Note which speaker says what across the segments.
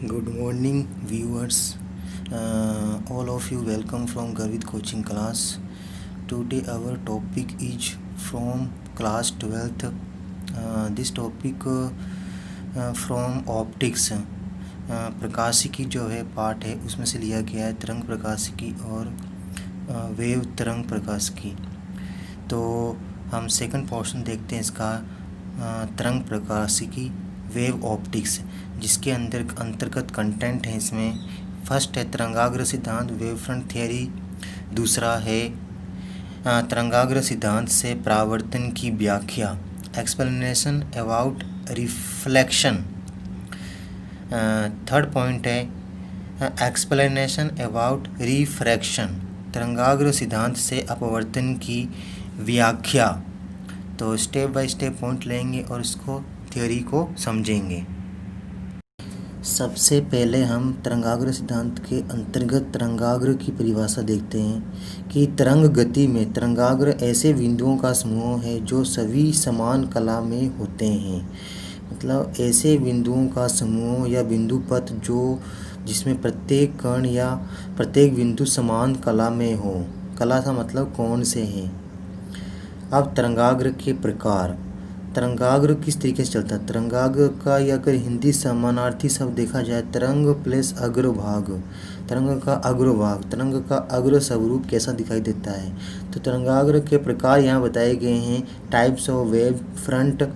Speaker 1: Good morning, viewers. All of you welcome from Garvit coaching class. Today our topic is from class 12th. This topic from optics. प्रकाशिकी जो है part है उसमें से लिया गया है, तरंग प्रकाशिकी और वेव तरंग प्रकाशिकी। तो हम सेकंड पोर्शन देखते हैं इसका, तरंग प्रकाशिकी वेव ऑप्टिक्स, जिसके अंतर्गत कंटेंट है इसमें। फर्स्ट है तरंगाग्र सिद्धांत, वेव फ्रंट थियरी। दूसरा है तरंगाग्र सिद्धांत से परावर्तन की व्याख्या, explanation about reflection. Third point है एक्सप्लेनेशन अबाउट रिफ्रैक्शन, तरंगाग्र सिद्धांत से अपवर्तन की व्याख्या। तो स्टेप बाय स्टेप पॉइंट लेंगे और इसको थ्योरी को समझेंगे। सबसे पहले हम तरंगाग्र सिद्धांत के अंतर्गत तरंगाग्र की परिभाषा देखते हैं कि तरंग गति में तरंगाग्र ऐसे बिंदुओं का समूह है जो सभी समान कला में होते हैं। मतलब ऐसे बिंदुओं का समूह या बिंदु पथ जिसमें प्रत्येक कण या प्रत्येक बिंदु समान कला में हो। कला का मतलब कौन से है। अब तरंगाग्र के प्रकार। तरंगाग्र किस तरीके से चलता है। तरंगाग्र का या अगर हिंदी समानार्थी शब्द देखा जाए, तरंग प्लस अग्रभाग। तरंग का अग्रभाग, तरंग का अग्र स्वरूप कैसा दिखाई देता है। तो तरंगाग्र के प्रकार यहाँ बताए गए हैं। Types of wave front.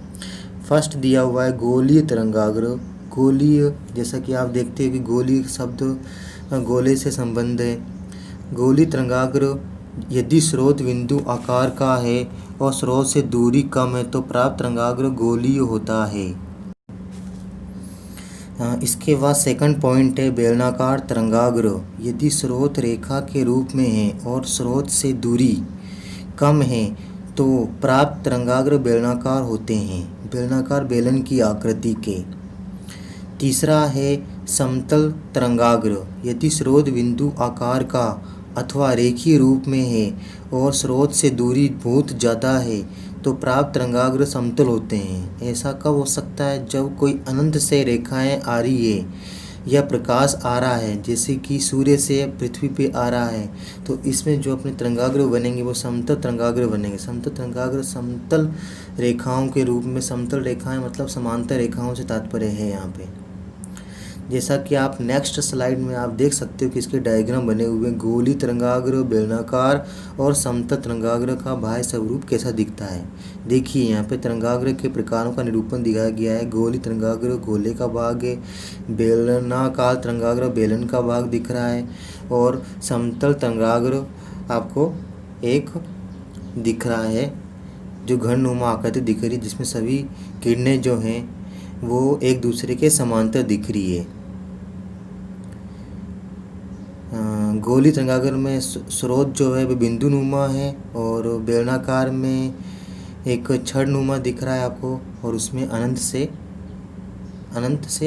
Speaker 1: First दिया हुआ है गोलीय तरंगाग्र। गोलीय, जैसा कि आप देखते हैं कि गोलीय शब्द गोले से संबंध है। गोलीय तरंगाग्र यदि स्रोत बिंदु आकार का है और स्रोत से दूरी कम है तो प्राप्त तरंगाग्र गोलीय होता है। इसके बाद सेकंड पॉइंट है बेलनाकार तरंगाग्र। यदि स्रोत रेखा के रूप में है और स्रोत से दूरी कम है तो प्राप्त तरंगाग्र बेलनाकार होते हैं, बेलनाकार बेलन की आकृति के। तीसरा है समतल तरंगाग्र। यदि स्रोत बिंदु आकार का अथवा रेखीय रूप में है और स्रोत से दूरी बहुत ज़्यादा है तो प्राप्त तरंगाग्र समतल होते हैं। ऐसा कब हो सकता है, जब कोई अनंत से रेखाएं आ रही है या प्रकाश आ रहा है, जैसे कि सूर्य से पृथ्वी पे आ रहा है, तो इसमें जो अपने तरंगाग्र बनेंगे वो समतल तरंगाग्र बनेंगे। समतल तरंगाग्र समतल रेखाओं के रूप में, समतल रेखाएं मतलब समांतर रेखाओं से तात्पर्य है यहाँ पे। जैसा कि आप नेक्स्ट स्लाइड में आप देख सकते हो कि इसके डायग्राम बने हुए हैं। गोलीय तरंगाग्र, बेलनाकार और समतल तरंगाग्र का बाह्य स्वरूप कैसा दिखता है। देखिए यहाँ पे तरंगाग्र के प्रकारों का निरूपण दिखाया गया है। गोलीय तरंगाग्र गोले का भाग है, बेलनाकार तरंगाग्र बेलन का भाग दिख रहा है और समतल तरंगाग्र आपको एक दिख रहा है जो घननुमा आकृति दिख रही है, जिसमें सभी किरणें जो हैं वो एक दूसरे के समांतर दिख रही है। गोलीय तरंगाग्र में स्रोत जो है वो बिंदुनुमा है और बेलनाकार में एक छड़नुमा दिख रहा है आपको, और उसमें अनंत से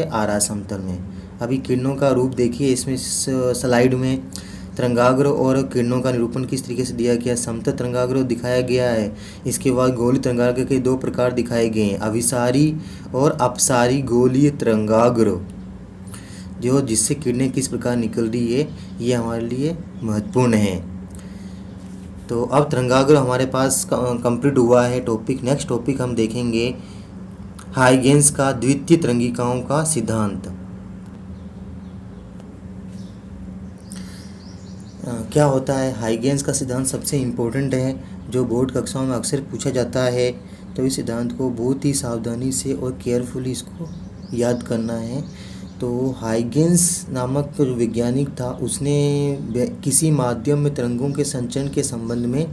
Speaker 1: आ रहा है समतल में। अभी किरणों का रूप देखिए इसमें स्लाइड में। तरंगाग्र और किरणों का निरूपण किस तरीके से दिया गया। समतल तरंगाग्र दिखाया गया है। इसके बाद गोलीय तरंगाग्र के दो प्रकार दिखाए गए हैं, अभिसारी और अपसारी गोलीय तरंगाग्र, जो जिससे किरणें किस प्रकार निकल रही है ये हमारे लिए महत्वपूर्ण है। तो अब तरंगाग्र हमारे पास कंप्लीट हुआ है टॉपिक। नेक्स्ट टॉपिक हम देखेंगे हाइगेंस का द्वितीय तरंगिकाओं का सिद्धांत। क्या होता है हाइगेंस का सिद्धांत। सबसे इम्पोर्टेंट है, जो बोर्ड कक्षाओं में अक्सर पूछा जाता है। तो इस सिद्धांत को बहुत ही सावधानी से और केयरफुली इसको याद करना है। तो हाइगेंस नामक जो वैज्ञानिक था उसने किसी माध्यम में तरंगों के संचरण के संबंध में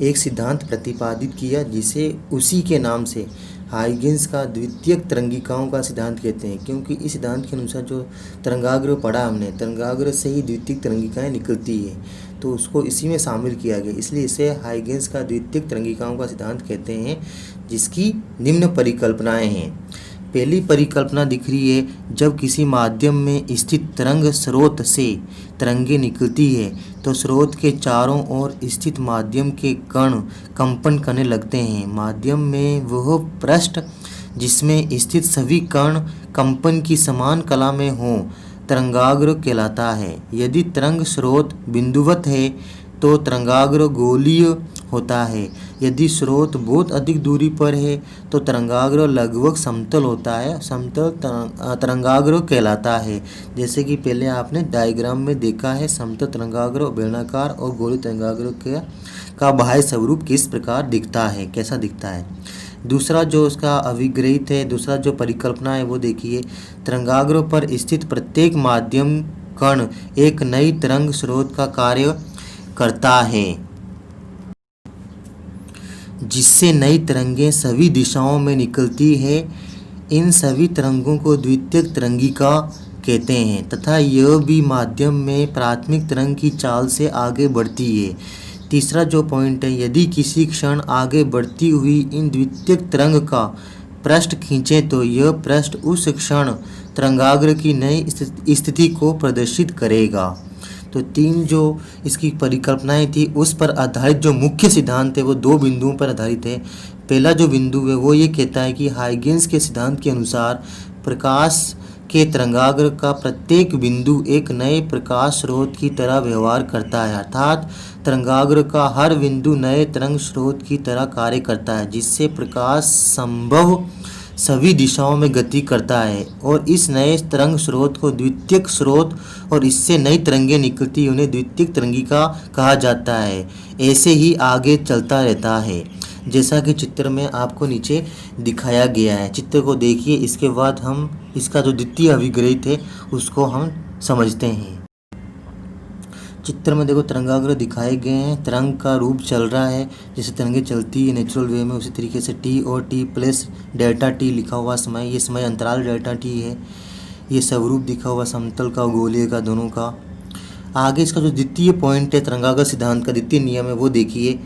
Speaker 1: एक सिद्धांत प्रतिपादित किया, जिसे उसी के नाम से हाइगेंस का द्वितीयक तरंगिकाओं का सिद्धांत कहते हैं। क्योंकि इस सिद्धांत के अनुसार जो तरंगाग्र पढ़ा हमने, तरंगाग्र से ही द्वितीयक तरंगिकाएं निकलती है, तो उसको इसी में शामिल किया गया, इसलिए इसे हाइगेंस का द्वितीयक तरंगिकाओं का सिद्धांत कहते हैं, जिसकी निम्न परिकल्पनाएं हैं। पहली परिकल्पना दिख रही है, जब किसी माध्यम में स्थित तरंग स्रोत से तरंगे निकलती है तो स्रोत के चारों ओर स्थित माध्यम के कण कंपन करने लगते हैं। माध्यम में वह पृष्ठ जिसमें स्थित सभी कण कंपन की समान कला में हों तरंगाग्र कहलाता है। यदि तरंग स्रोत बिंदुवत है तो तरंगाग्र गोलीय होता है। यदि स्रोत बहुत अधिक दूरी पर है तो तरंगाग्र लगभग समतल होता है, समतल तरंगाग्र कहलाता है। जैसे कि पहले आपने डायग्राम में देखा है, समतल तरंगाग्र, बेलनाकार और गोलीय तरंगाग्र का बाह्य स्वरूप किस प्रकार दिखता है, कैसा दिखता है। दूसरा जो उसका अभिग्रहित है, दूसरा जो परिकल्पना है वो देखिए, तरंगाग्र पर स्थित प्रत्येक माध्यम कण एक नई तरंग स्रोत का कार्य करता है, जिससे नई तरंगें सभी दिशाओं में निकलती है। इन सभी तरंगों को द्वितीयक तरंगिका कहते हैं तथा यह भी माध्यम में प्राथमिक तरंग की चाल से आगे बढ़ती है। तीसरा जो पॉइंट है, यदि किसी क्षण आगे बढ़ती हुई इन द्वितीयक तरंग का पृष्ठ खींचें तो यह पृष्ठ उस क्षण तरंगाग्र की नई स्थिति को प्रदर्शित करेगा। तो तीन जो इसकी परिकल्पनाएं थी उस पर आधारित जो मुख्य सिद्धांत है वो दो बिंदुओं पर आधारित है। पहला जो बिंदु है वो ये कहता है कि हाइगेंस के सिद्धांत के अनुसार प्रकाश के तरंगाग्र का प्रत्येक बिंदु एक नए प्रकाश स्रोत की तरह व्यवहार करता है, अर्थात तरंगाग्र का हर बिंदु नए तरंग स्रोत की तरह कार्य करता है, जिससे प्रकाश संभव सभी दिशाओं में गति करता है और इस नए तरंग स्रोत को द्वितीयक स्रोत और इससे नई तरंगें निकलती उन्हें द्वितीयक तरंगिका कहा जाता है। ऐसे ही आगे चलता रहता है, जैसा कि चित्र में आपको नीचे दिखाया गया है। चित्र को देखिए, इसके बाद हम इसका जो द्वितीय अभिग्रहित है उसको हम समझते हैं। चित्र में देखो तरंगाग्र दिखाए गए हैं, तरंग का रूप चल रहा है जैसे तरंगें चलती है नेचुरल वे में, उसी तरीके से टी और टी प्लस डेल्टा टी लिखा हुआ समय, ये समय अंतराल डेल्टा टी है। ये स्वरूप दिखा हुआ समतल का, गोलीय का, दोनों का। आगे इसका जो द्वितीय पॉइंट है तरंगाग्र सिद्धांत का द्वितीय नियम है वो देखिए,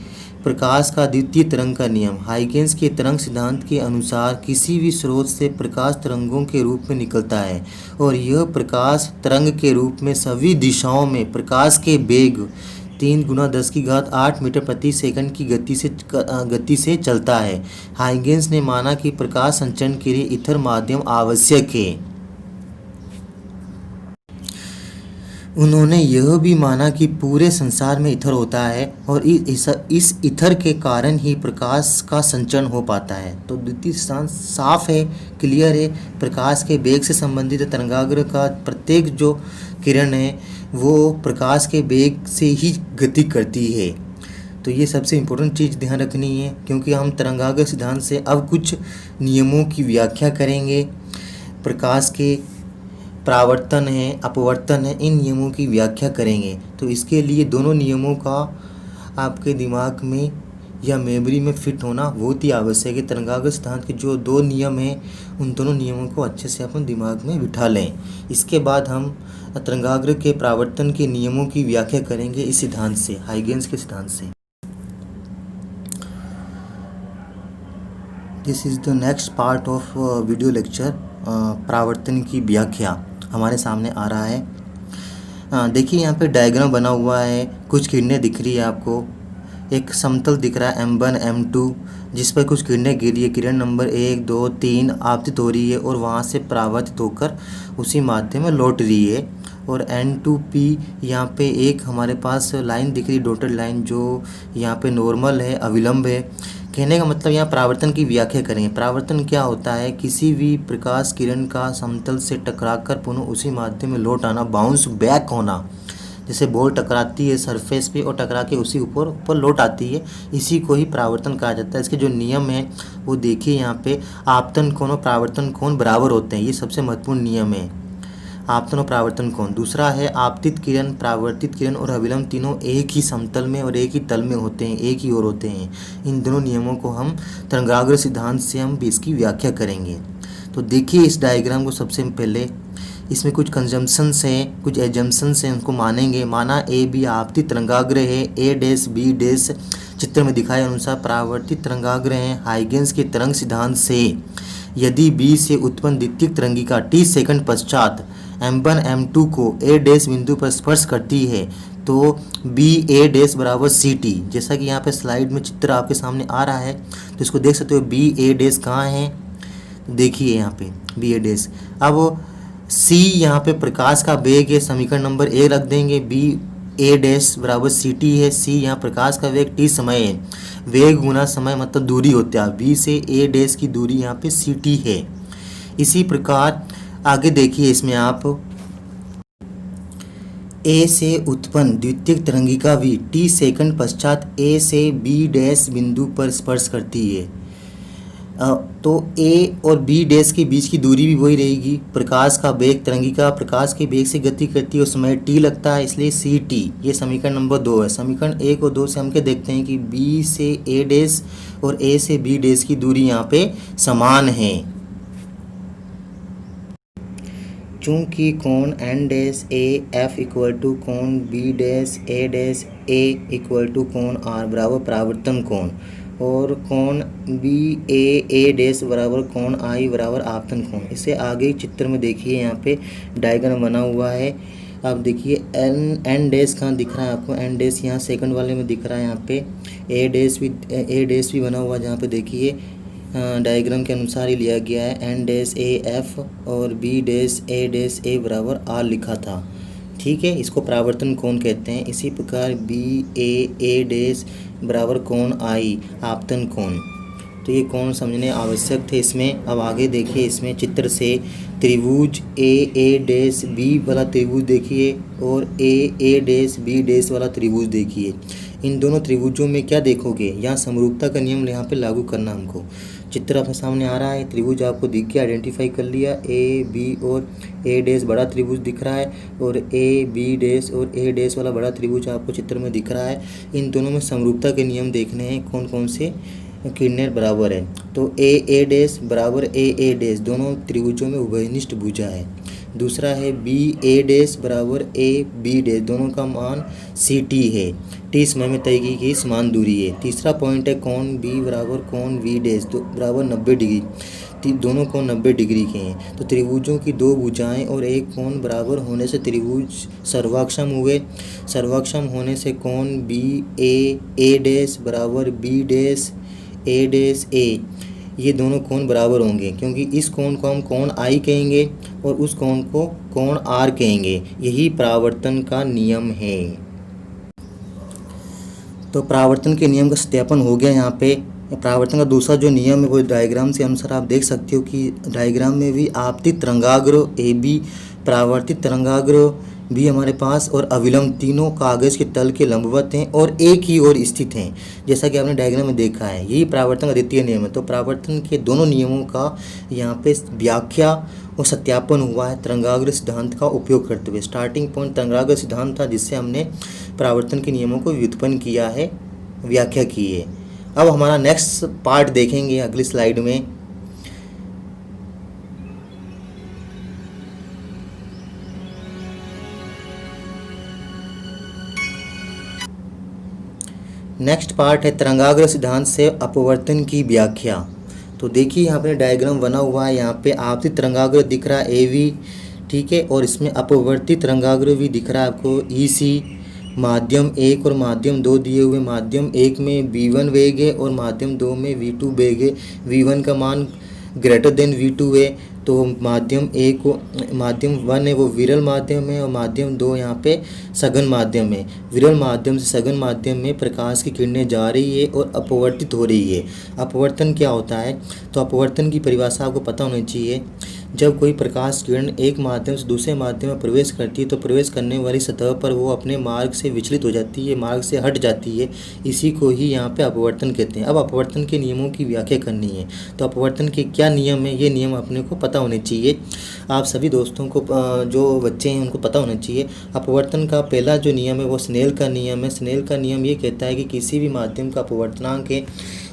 Speaker 1: प्रकाश का द्वितीय तरंग का नियम। हाइगेंस के तरंग सिद्धांत के अनुसार किसी भी स्रोत से प्रकाश तरंगों के रूप में निकलता है और यह प्रकाश तरंग के रूप में सभी दिशाओं में प्रकाश के वेग 3 × 10⁸ मीटर प्रति सेकंड की गति से चलता है। हाइगेंस ने माना कि प्रकाश संचरण के लिए ईथर माध्यम आवश्यक है। उन्होंने यह भी माना कि पूरे संसार में ईथर होता है और इस ईथर के कारण ही प्रकाश का संचरण हो पाता है। तो द्वितीय सिद्धांत साफ है, क्लियर है। प्रकाश के वेग से संबंधित तरंगाग्र का प्रत्येक जो किरण है वो प्रकाश के वेग से ही गति करती है। तो ये सबसे इम्पोर्टेंट चीज़ ध्यान रखनी है, क्योंकि हम तरंगाग्र सिद्धांत से अब कुछ नियमों की व्याख्या करेंगे। प्रकाश के परावर्तन है, अपवर्तन है, इन नियमों की व्याख्या करेंगे। तो इसके लिए दोनों नियमों का आपके दिमाग में या मेमोरी में फिट होना बहुत ही आवश्यक है। तरंगाग्र सिद्धांत के जो 2 नियम हैं उन दोनों नियमों को अच्छे से अपन दिमाग में बिठा लें। इसके बाद हम तरंगाग्र के परावर्तन के नियमों की व्याख्या करेंगे इस सिद्धांत से, हाइगेंस के सिद्धांत से। This is the next part of video lecture. परावर्तन की व्याख्या हमारे सामने आ रहा है। देखिए यहाँ पे डायग्राम बना हुआ है, कुछ किरणें दिख रही है आपको। एक समतल दिख रहा है M1 M2 जिस पर कुछ किरणें गिरी है। किरण नंबर 1 2 3 आपतित हो रही है और वहाँ से परावर्तित होकर उसी माध्यम में लौट रही है। और N2P यहाँ पे एक हमारे पास लाइन दिख रही है, डॉटेड लाइन, जो यहाँ पे नॉर्मल है, अविलंब है। कहने का मतलब यहाँ परावर्तन की व्याख्या करेंगे। परावर्तन क्या होता है? किसी भी प्रकाश किरण का समतल से टकराकर पुनः उसी माध्यम में लौट आना, बाउंस बैक होना। जैसे बॉल टकराती है सरफेस पे और टकरा के उसी ऊपर लौट आती है, इसी को ही परावर्तन कहा जाता है। इसके जो नियम है वो देखिए यहाँ पे, आपतन कोण और परावर्तन कोण बराबर होते हैं, ये सबसे महत्वपूर्ण नियम है, आपतन और परावर्तन कोण। दूसरा है आपतित किरण, परावर्तित किरण और अविलंब तीनों एक ही समतल में और एक ही तल में होते हैं, एक ही ओर होते हैं। इन दोनों नियमों को हम तरंगाग्र सिद्धांत से हम भी इसकी व्याख्या करेंगे। तो देखिए इस डायग्राम को सबसे पहले, इसमें कुछ कंजम्पशंस हैं, कुछ एजम्पशंस हैं, उनको मानेंगे। माना ए बी आपतित तरंगाग्र है, ए डैश बी डैश चित्र में दिखाए अनुसार परावर्तित तरंगाग्र हैं। हाइगेंस के तरंग सिद्धांत से यदि बी से उत्पन्न द्वितीयक तरंगिका t सेकंड पश्चात M1 M2 को A डैश बिंदु पर स्पर्श करती है तो बी ए डैश बराबर सी टी। जैसा कि यहाँ पे स्लाइड में चित्र आपके सामने आ रहा है तो इसको देख सकते हो। बी ए डैश कहाँ है? देखिए यहाँ पे बी ए डैश। अब सी यहाँ पे प्रकाश का वेग है, समीकरण नंबर 1 रख देंगे। बी ए डैश बराबर सी टी है। सी यहाँ प्रकाश का वेग टी समय है, वेग गुना समय मतलब दूरी होता है। बी से ए डैश की दूरी यहाँ पे सी टी है। इसी प्रकार आगे देखिए, इसमें आप ए से उत्पन्न द्वितीयक तरंगिका भी टी सेकंड पश्चात ए से बी डैश बिंदु पर स्पर्श करती है। तो ए और बी डैश के बीच की दूरी भी वही रहेगी। प्रकाश का वेग, तरंगिका प्रकाश के वेग से गति करती है और समय टी लगता है, इसलिए सी टी। ये समीकरण नंबर 2 है। समीकरण 1 और 2 से हम क्या देखते हैं कि बी से ए डैश और ए से बी डैश की दूरी यहाँ पे समान है। चूँकि कोण N dash A F equal to कोण B dash A equal to कोण आर बराबर परावर्तन कोण, और कोण बी ए डैश बराबर कोण आई बराबर आपतन कोण। इसे आगे चित्र में देखिए, यहाँ पे डायग्राम बना हुआ है। आप देखिए एन डैश कहाँ दिख रहा है आपको? एन डैश यहाँ सेकंड वाले में दिख रहा है। यहाँ पे ए डैश भी बना हुआ है, जहाँ पे देखिए डायग्राम के अनुसार ही लिया गया है। एन डैश ए एफ और बी डैश ए बराबर आर लिखा था, ठीक है। इसको परावर्तन कोण कहते हैं। इसी प्रकार बी ए डैश बराबर कोण आई आपतन कोण। तो ये कोण समझने आवश्यक थे इसमें। अब आगे देखिए, इसमें चित्र से त्रिभुज ए डैश बी वाला त्रिभुज देखिए और ए डैश बी डैश वाला त्रिभुज देखिए। इन दोनों त्रिभुजों में क्या देखोगे? यहाँ समरूपता का नियम यहाँ पे लागू करना हमको। चित्र आपके सामने आ रहा है, त्रिभुज आपको दिख के आइडेंटिफाई कर लिया। ए बी और ए डैश बड़ा त्रिभुज दिख रहा है और ए बी डैश और ए डैश वाला बड़ा त्रिभुज आपको चित्र में दिख रहा है। इन दोनों में समरूपता के नियम देखने हैं, कौन कौन से किरणें बराबर है। तो ए डैश बराबर ए डैश दोनों त्रिभुजों में उभयनिष्ठ भुजा है। दूसरा है बी ए डैश बराबर ए बी डैश, दोनों का मान सी टी है, टी समय में तय की गई समान दूरी है। तीसरा पॉइंट है कोण बी बराबर कोण वी डैश बराबर 90 डिग्री, दोनों कोण 90 डिग्री के हैं। तो त्रिभुजों की दो भुजाएं और एक कोण बराबर होने से त्रिभुज सर्वाक्षम हुए। सर्वाक्षम होने से कोण बी ए डैश बराबर बी डैश ए ये दोनों कोण बराबर होंगे, क्योंकि इस कोण को हम कोण आई कहेंगे और उस कोण को कोण आर कहेंगे। यही परावर्तन का नियम है। तो परावर्तन के नियम का सत्यापन हो गया। यहाँ पे परावर्तन का दूसरा जो नियम है वो डायग्राम से अनुसार आप देख सकते हो कि डायग्राम में भी आपतित तरंगाग्र ए बी, परावर्तित तरंगाग्र भी हमारे पास और अविलंब तीनों कागज के तल के लंबवत हैं और एक ही ओर स्थित हैं, जैसा कि आपने डायग्राम में देखा है। यही परावर्तन का द्वितीय नियम है। तो परावर्तन के दोनों नियमों का यहाँ पे व्याख्या और सत्यापन हुआ है तरंगाग्र सिद्धांत का उपयोग करते हुए। स्टार्टिंग पॉइंट तरंगाग्र सिद्धांत था, जिससे हमने परावर्तन के नियमों को व्युत्पन्न किया है, व्याख्या की है। अब हमारा नेक्स्ट पार्ट देखेंगे अगली स्लाइड में। नेक्स्ट पार्ट है तरंगाग्र सिद्धांत से अपवर्तन की व्याख्या। तो देखिए, यहाँ पे डायग्राम बना हुआ है। यहाँ पे आपतित तरंगाग्र दिख रहा है ए वी, ठीक है, और इसमें अपवर्तित तरंगाग्र भी दिख रहा है आपको ई सी। माध्यम 1 और माध्यम 2 दिए हुए। माध्यम 1 में V1 वेग है और माध्यम 2 में V2 वेग है। V1 का मान ग्रेटर देन V2 है। तो माध्यम 1 है वो विरल माध्यम है और माध्यम 2 यहाँ पे सघन माध्यम है। विरल माध्यम से सघन माध्यम में प्रकाश की किरणें जा रही है और अपवर्तित हो रही है। अपवर्तन क्या होता है? तो अपवर्तन की परिभाषा आपको पता होनी चाहिए। जब कोई प्रकाश किरण एक माध्यम से दूसरे माध्यम में प्रवेश करती है तो प्रवेश करने वाली सतह पर वो अपने मार्ग से विचलित हो जाती है, मार्ग से हट जाती है। इसी को ही यहाँ पे अपवर्तन कहते हैं। अब अपवर्तन के नियमों की व्याख्या करनी है। तो अपवर्तन के क्या नियम है, ये नियम अपने को पता होने चाहिए। आप सभी दोस्तों को, जो बच्चे हैं उनको पता होना चाहिए। अपवर्तन का पहला जो नियम है वो स्नेल का नियम है। स्नेल का नियम ये कहता है कि किसी भी माध्यम का अपवर्तनांक है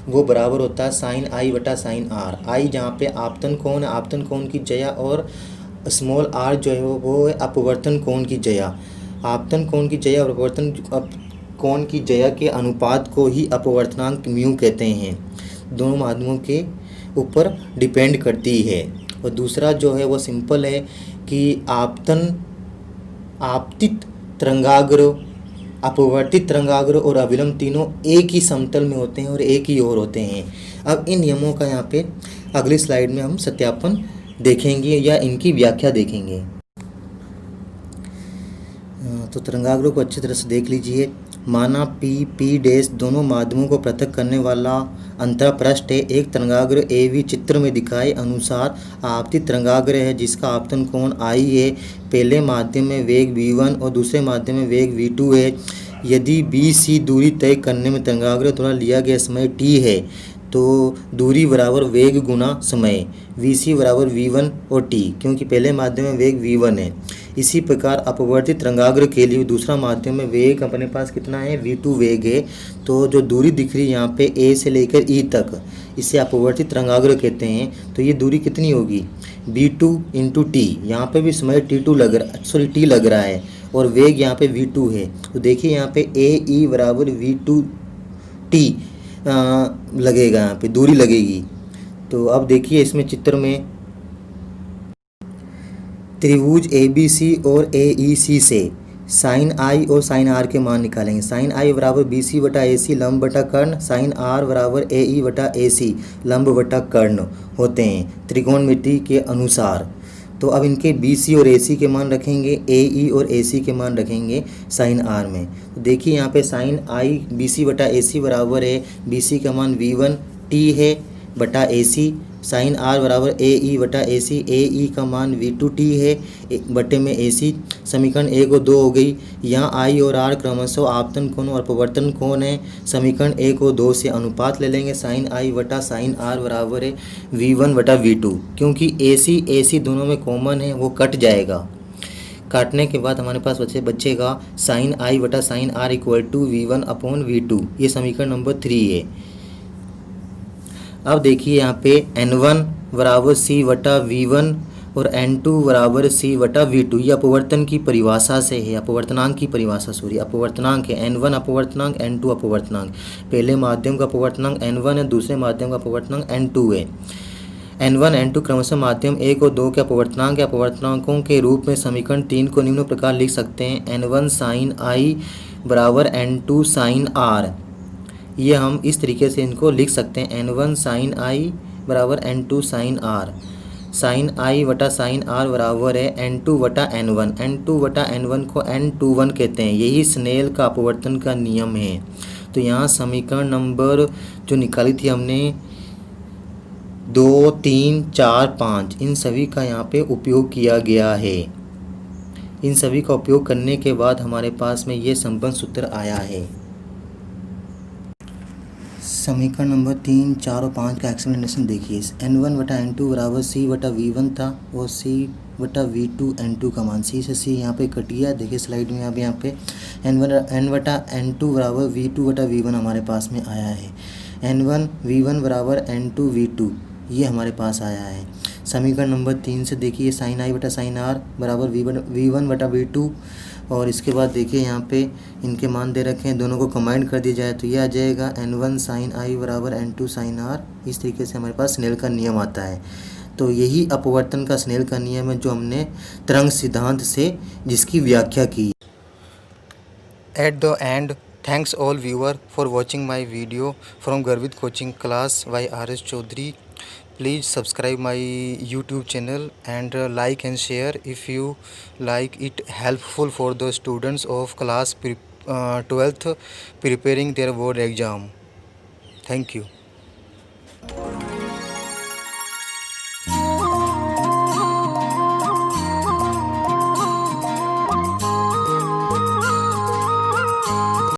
Speaker 1: वो बराबर होता है साइन आई बटा साइन आर। आई जहाँ पे आपतन कोण है, आपतन कोण की जया, और स्मॉल आर जो है वो है अपवर्तन कोण की जया। आपतन कोण की जया और अपवर्तन कोण की जया के अनुपात को ही अपवर्तनांक म्यू कहते हैं। दोनों माध्यमों के ऊपर डिपेंड करती है। और दूसरा जो है वो सिंपल है कि आपतित तरंगाग्र, अपवर्तित तरंगाग्र और अविलंब तीनों एक ही समतल में होते हैं और एक ही ओर होते हैं। अब इन नियमों का यहाँ पे अगली स्लाइड में हम सत्यापन देखेंगे या इनकी व्याख्या देखेंगे। तो तरंगाग्रों को अच्छी तरह से देख लीजिए। माना पी डैश दोनों माध्यमों को पृथक करने वाला अंतःपृष्ठ है। एक तरंगाग्र ए वी चित्र में दिखाए अनुसार आपतित तरंगाग्र है जिसका आपतन कोण आई है। पहले माध्यम में वेग v1 और दूसरे माध्यम में वेग v2 है। यदि बी सी दूरी तय करने में तरंगाग्र द्वारा लिया गया समय t है तो दूरी बराबर वेग गुना समय वी सी बराबर v1 और t, क्योंकि पहले माध्यम में वेग v1 है। इसी प्रकार अपवर्तित तरंगाग्र के लिए दूसरा माध्यम में वेग अपने पास कितना है, v2 वेग है। तो जो दूरी दिख रही है यहाँ पे a से लेकर e तक, इसे अपवर्तित तरंगाग्र कहते हैं। तो ये दूरी कितनी होगी, v2 इंटू टी। यहाँ पे भी समय t लग रहा है और वेग यहाँ पे v2 है। तो देखिए यहाँ पे ए ई बराबर v2 t लगेगा, यहाँ पे दूरी लगेगी। तो अब देखिए इसमें चित्र में त्रिभुज ए बी सी और ए ई सी से साइन आई और साइन आर के मान निकालेंगे। साइन आई बराबर बी सी बटा ए सी लंब बटा कर्ण, साइन आर बराबर ए ई बटा ए सी लंब बटा कर्ण होते हैं त्रिकोणमिति के अनुसार। तो अब इनके बी सी और ए सी के मान रखेंगे, ए ई और ए सी के मान रखेंगे साइन आर में। तो देखिए यहाँ पे साइन आई बी सी बटा ए सी बराबर है बी सी का मान v1 टी है बटा ए सी, साइन आर बराबर ए ई बटा ए सी, ए ई का मान v2 टी है बटे में ए सी। समीकरण 1 और 2 हो गई। यहाँ आई और आर क्रमशः आपतन कोण और अपवर्तन कोण है। समीकरण 1 और 2 से अनुपात ले लेंगे। साइन आई बटा साइन आर बराबर है v1 बटा v2, क्योंकि ए सी दोनों में कॉमन है, वो कट जाएगा। काटने के बाद हमारे पास बचेगा साइन आई बटा sine r equal to v1 upon v2। ये समीकरण नंबर 3 है। अब देखिए यहाँ पे n1 बराबर c बटा v1 और n2 बराबर c बटा v2। ये अपवर्तन की परिभाषा से है, अपवर्तनांक की परिभाषा, अपवर्तनांक है। n1 अपवर्तनांक, n2 अपवर्तनांक। पहले माध्यम का अपवर्तनांक n1 है, दूसरे माध्यम का अपवर्तनांक n2 है। n1 n2 क्रमशः माध्यम 1 और 2 के अपवर्तनांक या अपवर्तनांकों के रूप में समीकरण 3 को निम्न प्रकार लिख सकते हैं। n1 साइन आई बराबर n2 साइन आर। ये हम इस तरीके से इनको लिख सकते हैं, n1 साइन आई बराबर n2 sign are. Sign i बटा साइन आर बराबर है n2 बटा n1। n2 बटा n1 को n21 कहते हैं। यही स्नेल का अपवर्तन का नियम है। तो यहाँ समीकरण नंबर जो निकाली थी हमने 2, 3, 4, 5, इन सभी का यहाँ पे उपयोग किया गया है। इन सभी का उपयोग करने के बाद हमारे पास में ये संबंध सूत्र आया है। समीकरण नंबर 3, 4 और 5 का एक्सप्लेनेशन देखिए। n1 बटा n2 बराबर c बटा v1 था और c बटा v2 n2 का मान c से c यहाँ पे कट गया। देखिए स्लाइड में अब यहाँ पे n बटा n2 बराबर v2 बटा v1 हमारे पास में आया है। n1 v1 बराबर n2 v2 ये हमारे पास आया है। समीकरण नंबर 3 से देखिए साइन आई बटा साइन आर बराबर v1 बटा v2, और इसके बाद देखिए यहाँ पे इनके मान दे रखे हैं, दोनों को कंबाइन कर दिया जाए तो ये आ जाएगा n1 साइन आई बराबर n2 साइन आर। इस तरीके से हमारे पास स्नेल का नियम आता है। तो यही अपवर्तन का स्नेल का नियम है जो हमने तरंग सिद्धांत से जिसकी व्याख्या की। At the end, thanks all viewer for watching my video from Garvit coaching class by R.S. Chaudhary. Please subscribe my YouTube channel and like and share if you like it helpful for the students of class 12th preparing their board exam. Thank you.